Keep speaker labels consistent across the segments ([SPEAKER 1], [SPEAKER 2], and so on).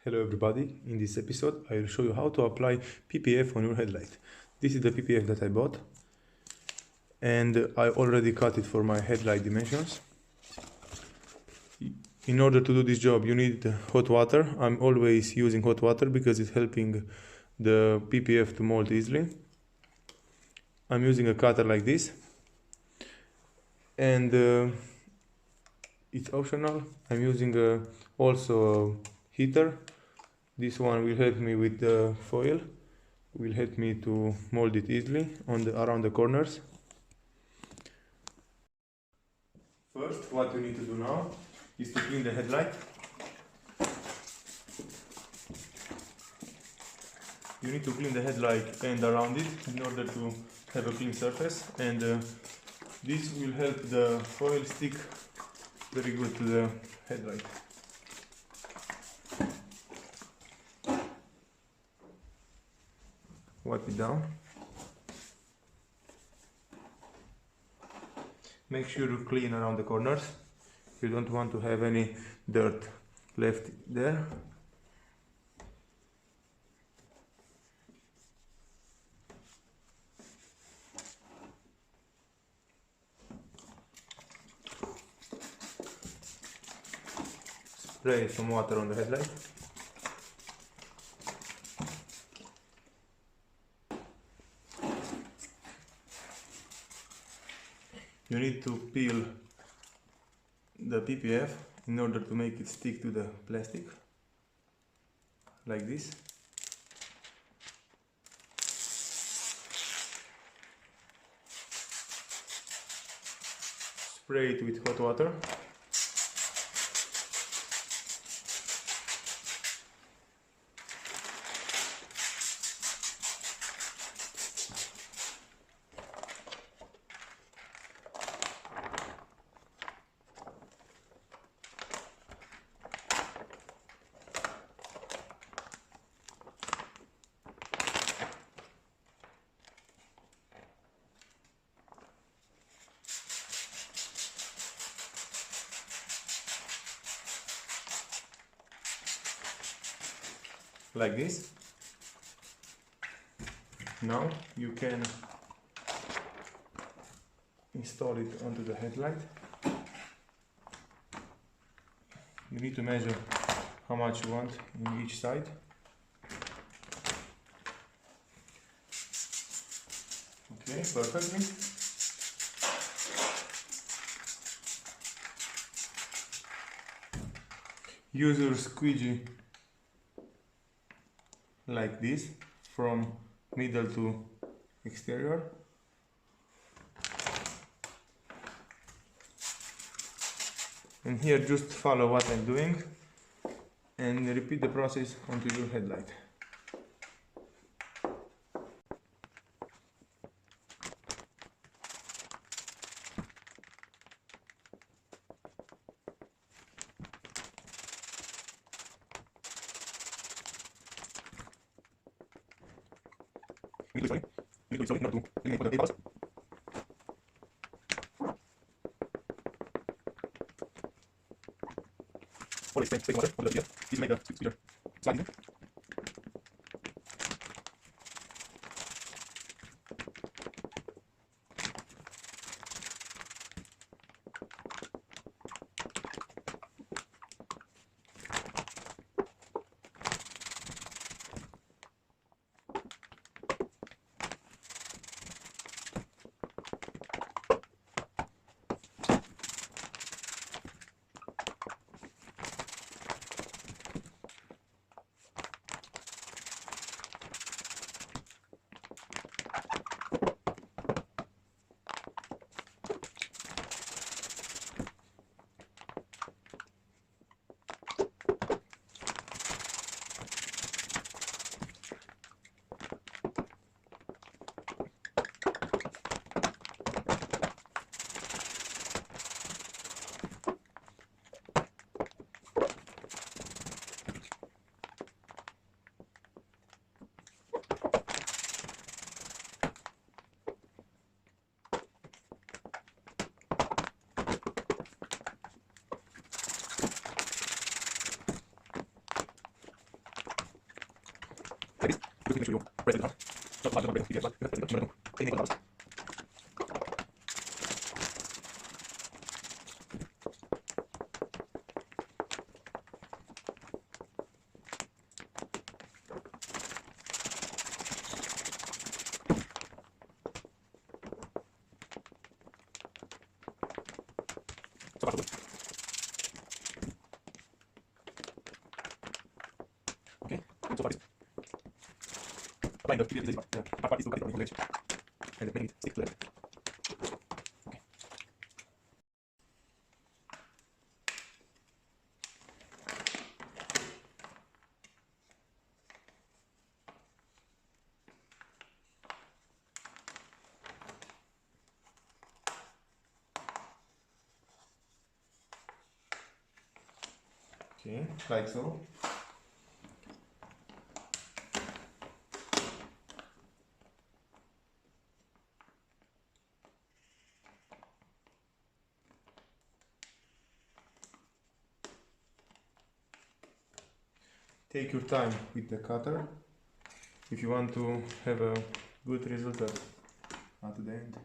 [SPEAKER 1] Hello everybody, in this episode I will show you how to apply PPF on your headlight. This is the PPF that I bought and I already cut it for my headlight dimensions. In order to do this job you need hot water. I'm always using hot water because it's helping the PPF to mold easily. I'm using a cutter like this and it's optional. I'm using also a heater. This one will help me with the foil, will help me to mold it easily around the corners. First, what you need to do now is to clean the headlight. You need to clean the headlight and around it in order to have a clean surface, and this will help the foil stick very good to the headlight. Wipe it down. Make sure you clean around the corners. You don't want to have any dirt left there. Spray some water on the headlight. You need to peel the PPF in order to make it stick to the plastic, like this. Spray it with hot water. Like this. Now you can install it onto the headlight. You need to measure how much you want in each side. Okay, perfectly. Use your squeegee like this, from middle to exterior. And here just follow what I'm doing and repeat the process onto your headlight. Always take water on the here. This make the squeezer slide in. Okay, so far apply the PPF part is to cut it on the edge and make it stick to the edge. Okay, like so. Take your time with the cutter if you want to have a good result at the end.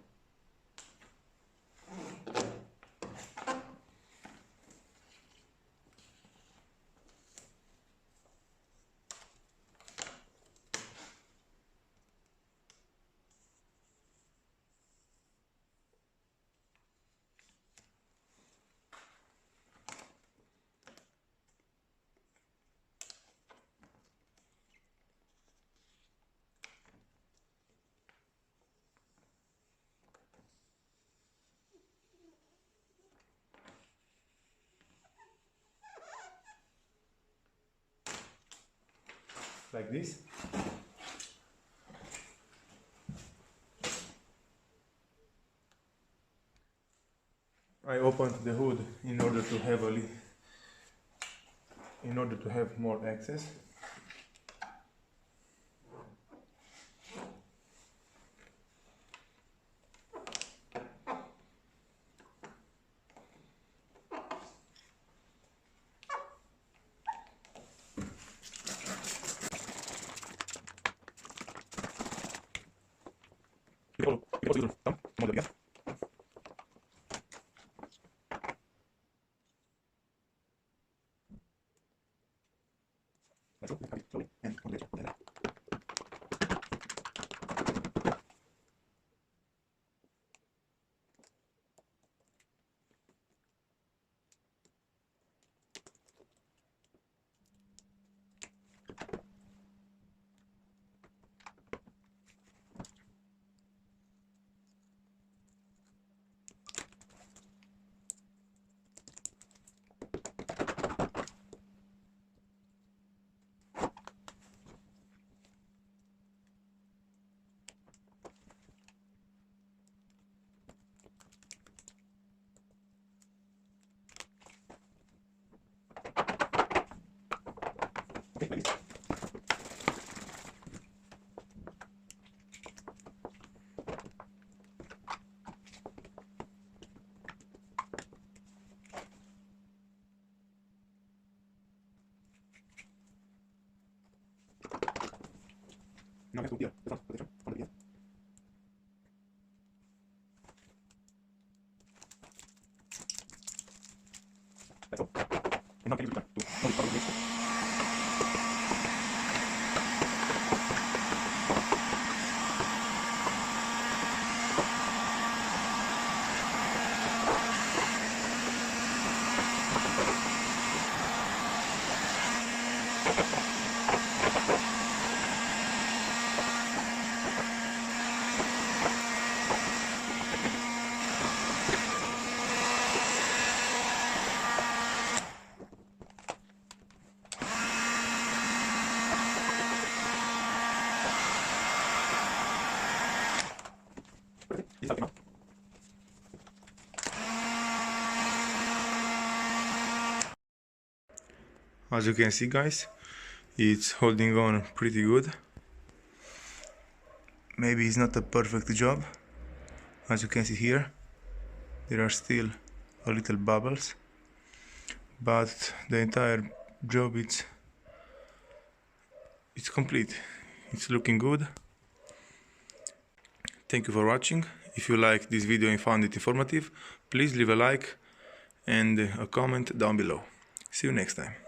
[SPEAKER 1] Like this. I opened the hood in order to have more access. Now I have to clear the front protection from the beginning. That's all. And now can you return to only part of the next step. As you can see, guys, it's holding on pretty good. Maybe it's not a perfect job. As you can see here, there are still a little bubbles, but the entire job it's complete. It's looking good. Thank you for watching. If you liked this video and found it informative, please leave a like and a comment down below. See you next time.